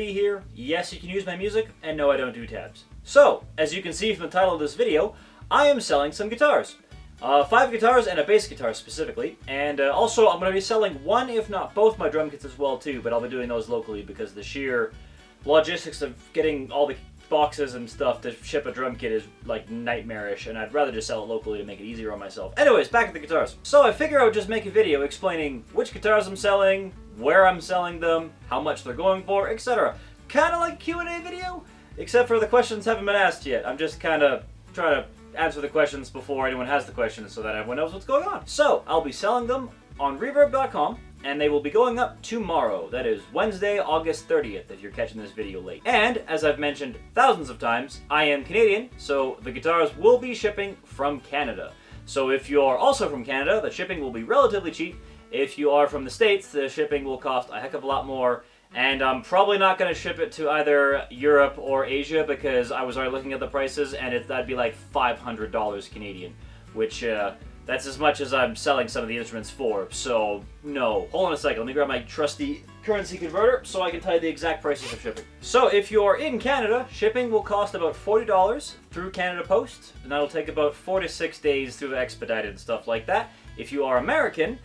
be here, yes you can use my music, and no I don't do tabs. So, as you can see from the title of this video, I am selling some guitars. 5 guitars and a bass guitar specifically, and also I'm going to be selling one if not both my drum kits as well too, but I'll be doing those locally because the sheer logistics of getting all the boxes and stuff to ship a drum kit is like nightmarish, and I'd rather just sell it locally to make it easier on myself. Anyways, back to the guitars. So I figure I would just make a video explaining which guitars I'm selling, where I'm selling them, how much they're going for, etc. Kind of like a Q&A video, except for the questions haven't been asked yet. I'm just kind of trying to answer the questions before anyone has the questions so that everyone knows what's going on. So I'll be selling them on reverb.com, and they will be going up tomorrow. That is Wednesday, August 30th, if you're catching this video late. And, as I've mentioned thousands of times, I am Canadian, so the guitars will be shipping from Canada. So if you're also from Canada, the shipping will be relatively cheap. If you are from the States, the shipping will cost a heck of a lot more. And I'm probably not going to ship it to either Europe or Asia because I was already looking at the prices, and that'd be like $500 Canadian, which that's as much as I'm selling some of the instruments for, so no. Hold on a second, let me grab my trusty currency converter so I can tell you the exact prices of shipping. So if you're in Canada, shipping will cost about $40 through Canada Post, and that'll take about 4 to 6 days through expedited and stuff like that. If you are American,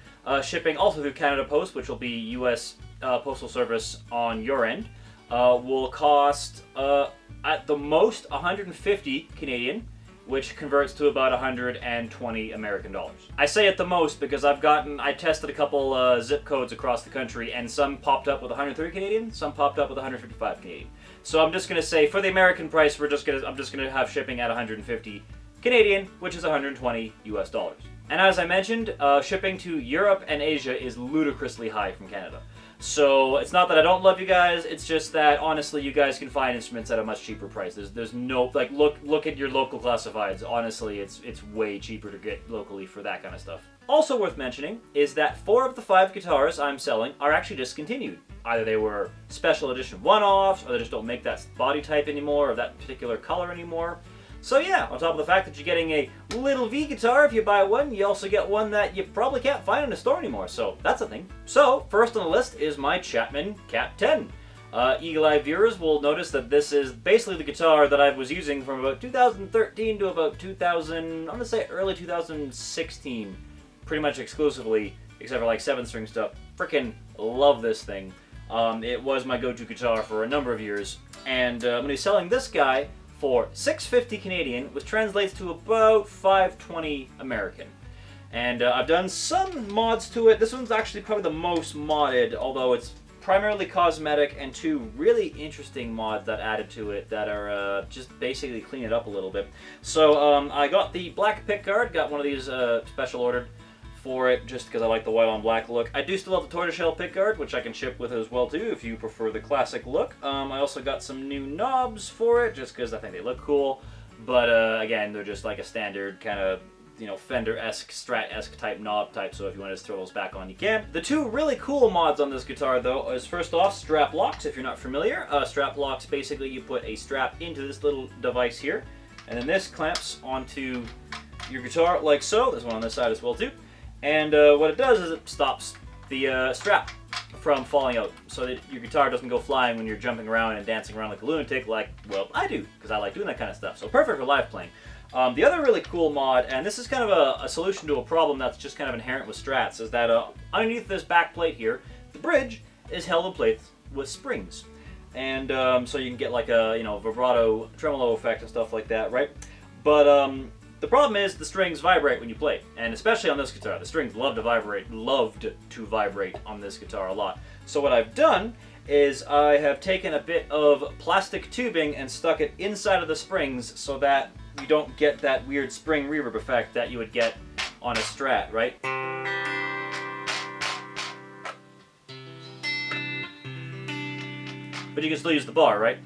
shipping also through Canada Post, which will be US Postal Service on your end, will cost at the most 150 Canadian, which converts to about 120 American dollars. I say at the most because I tested a couple zip codes across the country, and some popped up with 130 Canadian, some popped up with 155 Canadian. So I'm just gonna say for the American price, I'm just gonna have shipping at 150 Canadian, which is 120 US dollars. And as I mentioned, shipping to Europe and Asia is ludicrously high from Canada. So it's not that I don't love you guys, it's just that honestly you guys can find instruments at a much cheaper price. There's no, like, look at your local classifieds. Honestly, it's way cheaper to get locally for that kind of stuff. Also worth mentioning is that 4 of the 5 guitars I'm selling are actually discontinued. Either they were special edition one-offs, or they just don't make that body type anymore, or that particular color anymore. So yeah, on top of the fact that you're getting a Little V guitar if you buy one, you also get one that you probably can't find in a store anymore, so that's a thing. So, first on the list is my Chapman Cap 10. Eagle-Eye viewers will notice that this is basically the guitar that I was using from about 2013 to about I'm gonna say early 2016, pretty much exclusively, except for like 7-string stuff. Frickin' love this thing. It was my go-to guitar for a number of years, and I'm gonna be selling this guy for $650 Canadian, which translates to about $520 American. And I've done some mods to it. This one's actually probably the most modded, although it's primarily cosmetic, and 2 really interesting mods that added to it that are just basically clean it up a little bit. So I got the black pickguard, got one of these special ordered for it just because I like the white on black look. I do still have the tortoiseshell pickguard, which I can ship with as well too if you prefer the classic look. I also got some new knobs for it just because I think they look cool, but again, they're just like a standard kind of, you know, Fender-esque, Strat-esque type knob type, so if you want to just throw those back on, you can. The 2 really cool mods on this guitar though is, first off, strap locks. If you're not familiar, strap locks, basically you put a strap into this little device here, and then this clamps onto your guitar like so. There's one on this side as well too. And what it does is it stops the strap from falling out, so that your guitar doesn't go flying when you're jumping around and dancing around like a lunatic, like, well, I do, because I like doing that kind of stuff. So perfect for live playing. The other really cool mod, and this is kind of a solution to a problem that's just kind of inherent with Strats, is that underneath this back plate here, the bridge is held in place with springs. And so you can get like a, you know, vibrato, tremolo effect and stuff like that, right? But the problem is the strings vibrate when you play, and especially on this guitar. The strings loved to vibrate on this guitar a lot. So what I've done is I have taken a bit of plastic tubing and stuck it inside of the springs so that you don't get that weird spring reverb effect that you would get on a Strat, right? But you can still use the bar, right?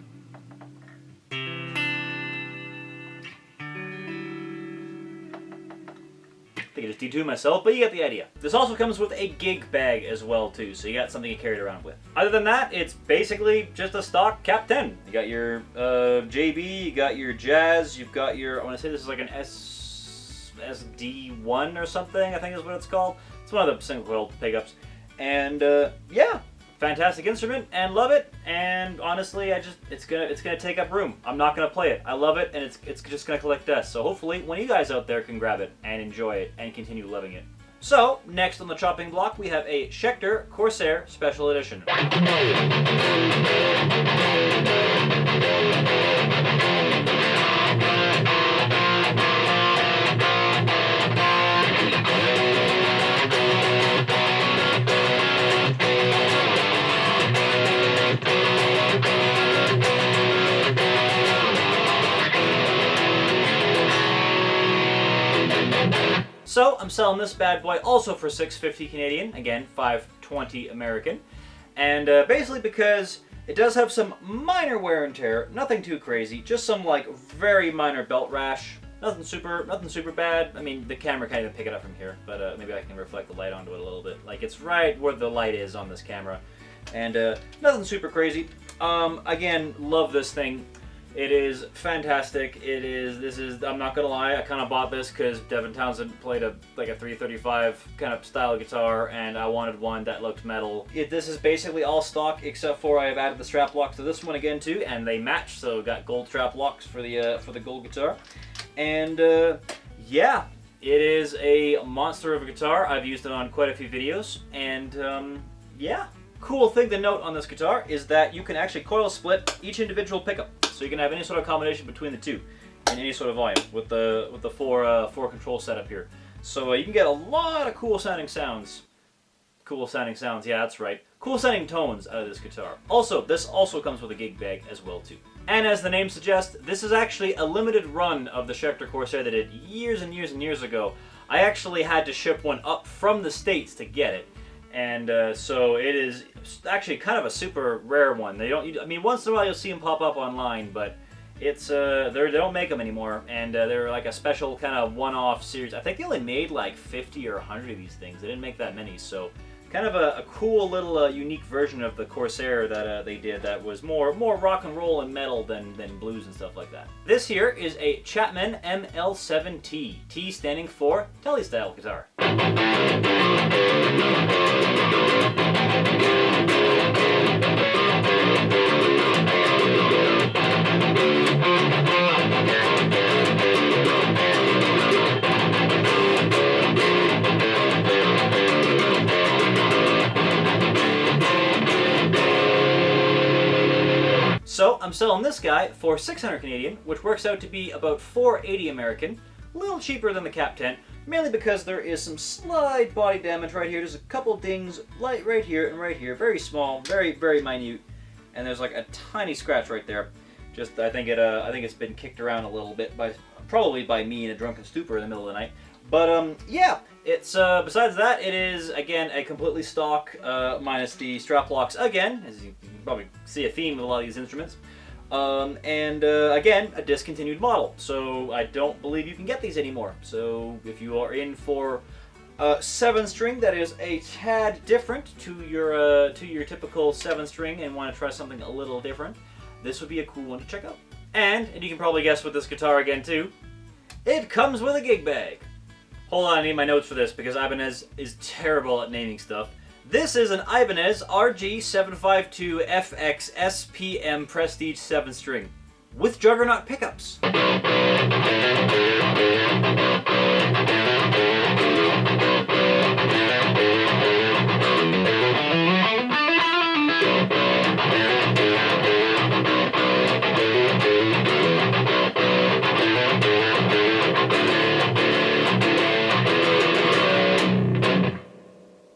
I think I just detune myself, but you get the idea. This also comes with a gig bag as well too, so you got something you carry it around with. Other than that, it's basically just a stock Cap 10. You got your JB, you got your Jazz, you've got your, I want to say this is like an SD1 or something, I think is what it's called. It's one of the single coil pickups. And yeah, fantastic instrument and love it. And honestly, it's gonna take up room. I'm not gonna play it. I love it, and it's just gonna collect dust. So hopefully, one of you guys out there can grab it and enjoy it and continue loving it. So next on the chopping block, we have a Schecter Corsair Special Edition. So I'm selling this bad boy also for $6.50 Canadian, again $5.20 American, and basically because it does have some minor wear and tear, nothing too crazy, just some like very minor belt rash, nothing super bad. I mean, the camera can't even pick it up from here, but maybe I can reflect the light onto it a little bit. Like it's right where the light is on this camera, and nothing super crazy. Again, love this thing. It is fantastic. I'm not gonna lie, I kind of bought this because Devin Townsend played like a 335 kind of style guitar, and I wanted one that looked metal. This is basically all stock except for I have added the strap locks to this one again too, and they match. So got gold strap locks for the gold guitar, and yeah, it is a monster of a guitar. I've used it on quite a few videos, and yeah. Cool thing to note on this guitar is that you can actually coil split each individual pickup, so you can have any sort of combination between the two in any sort of volume with the four control setup here. So you can get a lot of cool sounding sounds. Yeah, that's right. Cool sounding tones out of this guitar. Also, this also comes with a gig bag as well too. And as the name suggests, this is actually a limited run of the Schecter Corsair that did years and years and years ago. I actually had to ship one up from the States to get it. And so it is actually kind of a super rare one. I mean, once in a while you'll see them pop up online, but it's they don't make them anymore, and they're like a special kind of one-off series. I think they only made like 50 or 100 of these things. They didn't make that many, so kind of a cool little unique version of the Corsair that they did that was more rock and roll and metal than blues and stuff like that. This here is a Chapman ML-7T, T standing for Tele-style guitar. So I'm selling this guy for $600 Canadian, which works out to be about $4.80 American, a little cheaper than the Cap 10, mainly because there is some slight body damage right here. There's a couple dings right here and right here, very small, very minute, and there's like a tiny scratch right there. Just I think it's been kicked around a little bit probably by me in a drunken stupor in the middle of the night. But yeah, it's besides that, it is again a completely stock minus the strap locks again, as you can probably see a theme with a lot of these instruments. And again, a discontinued model, so I don't believe you can get these anymore. So if you are in for a 7-string that is a tad different to your typical 7-string and want to try something a little different, this would be a cool one to check out. And you can probably guess with this guitar again too, it comes with a gig bag. Hold on, I need my notes for this because Ibanez is terrible at naming stuff. This is an Ibanez RG7 FX SPM Prestige 7-string with Juggernaut pickups.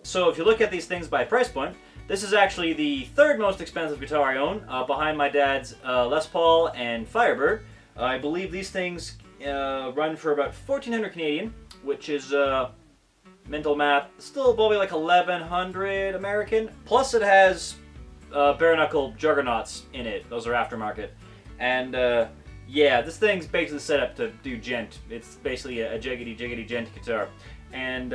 So if you look at these things by price point, this is actually the third most expensive guitar I own, behind my dad's Les Paul and Firebird. I believe these things run for about $1,400 Canadian, which is mental math, still probably like $1,100 American. Plus it has bare knuckle juggernauts in it. Those are aftermarket. And yeah, this thing's basically set up to do gent. It's basically a jiggity gent guitar. And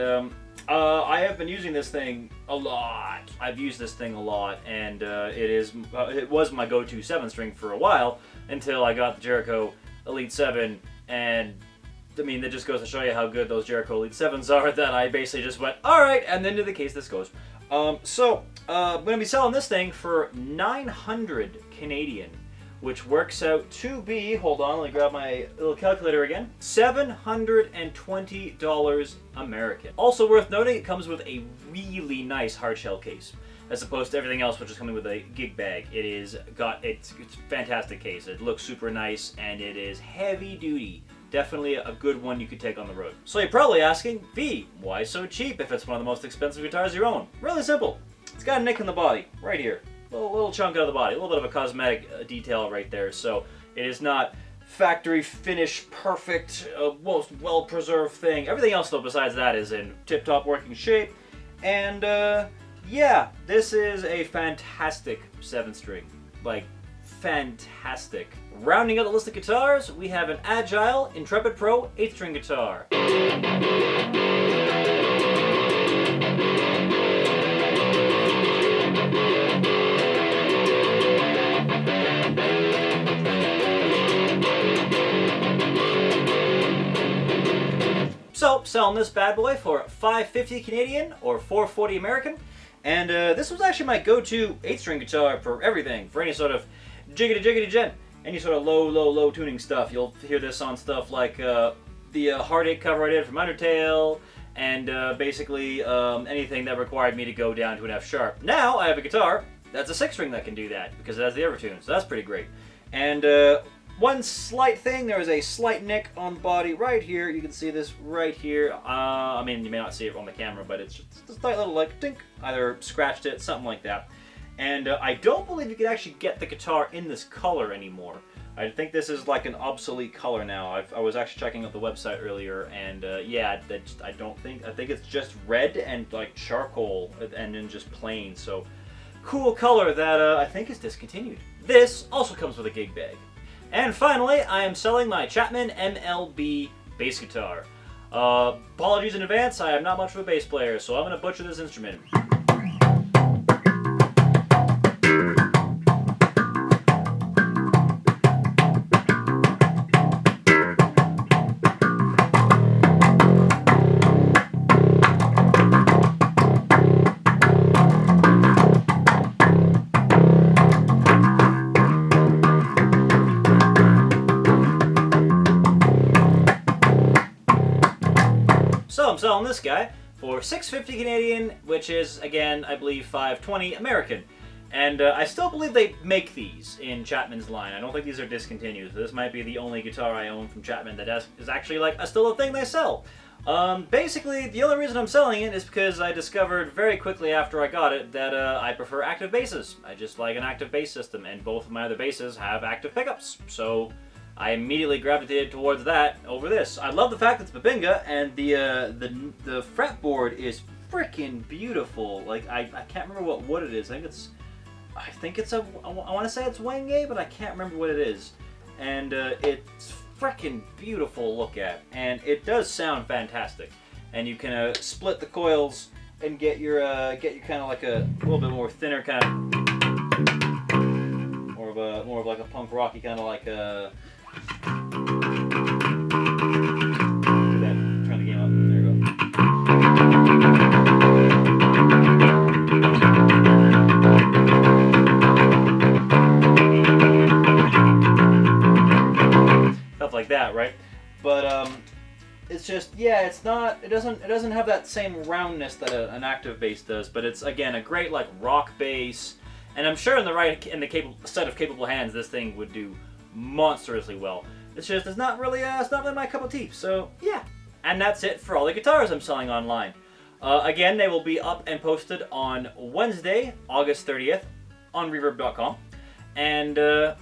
I have been using this thing a lot. I've used this thing a lot, and it was my go-to 7-string for a while until I got the Jericho Elite 7, and I mean, that just goes to show you how good those Jericho Elite 7s are that I basically just went, alright, and then to the case this goes. I'm going to be selling this thing for 900 Canadian, which works out to be, hold on, let me grab my little calculator again, $720 American. Also worth noting, it comes with a really nice hardshell case, as opposed to everything else which is coming with a gig bag. It's a fantastic case. It looks super nice, and it is heavy duty. Definitely a good one you could take on the road. So you're probably asking, V, why so cheap if it's one of the most expensive guitars you own? Really simple. It's got a nick in the body, right here. A little chunk out of the body, a little bit of a cosmetic detail right there. So it is not factory finish, perfect, most well-preserved thing. Everything else though besides that is in tip-top working shape. And yeah, this is a fantastic 7-string. Like, fantastic. Rounding out the list of guitars, we have an Agile Intrepid Pro 8-string guitar. So, selling this bad boy for $550 Canadian or $440 American. And this was actually my go-to 8-string guitar for everything, for any sort of jiggity gent, any sort of low tuning stuff. You'll hear this on stuff like the Heartache cover I did from Undertale, and basically anything that required me to go down to an F sharp. Now I have a guitar that's a 6-string that can do that, because it has the Evertune, so that's pretty great. And one slight thing, there is a slight nick on the body right here. You can see this right here. I mean, you may not see it on the camera, but it's just a slight little, like, tink. Either scratched it, something like that. And I don't believe you can actually get the guitar in this color anymore. I think this is like an obsolete color now. I was actually checking out the website earlier, and yeah, I think it's just red and like charcoal, and then just plain. So, cool color that I think is discontinued. This also comes with a gig bag. And finally, I am selling my Chapman ML-1 bass guitar. Apologies in advance, I am not much of a bass player, so I'm going to butcher this instrument. So I'm selling this guy for $650 Canadian, which is, again, I believe $520 American. And I still believe they make these in Chapman's line. I don't think these are discontinued. This might be the only guitar I own from Chapman that is actually like still a thing they sell. Basically, the only reason I'm selling it is because I discovered very quickly after I got it that I prefer active basses. I just like an active bass system, and both of my other basses have active pickups. So I immediately gravitated towards that over this. I love the fact that it's Babinga, and the fretboard is freaking beautiful. Like, I can't remember what wood it is. I think it's I want to say it's Wenge, but I can't remember what it is. And it's freaking beautiful to look at, and it does sound fantastic. And you can split the coils and get your kind of like a little bit more thinner kind of more of like a punk rocky kind of like a. Turn the game up. There you go. Stuff like that, right? But it's just, yeah, it doesn't have that same roundness that an active bass does. But it's, again, a great like rock bass, and I'm sure in the set of capable hands, this thing would do monstrously well. It's just, it's not really my cup of tea. So yeah, and that's it for all the guitars I'm selling online. Again, they will be up and posted on Wednesday, August 30th on reverb.com. And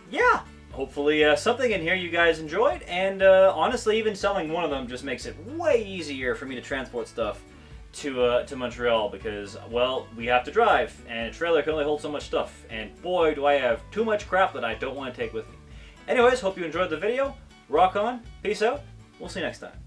yeah, hopefully something in here you guys enjoyed. And honestly, even selling one of them just makes it way easier for me to transport stuff to Montreal, because, well, we have to drive, and a trailer can only hold so much stuff. And boy, do I have too much crap that I don't want to take with me. Anyways, hope you enjoyed the video. Rock on. Peace out. We'll see you next time.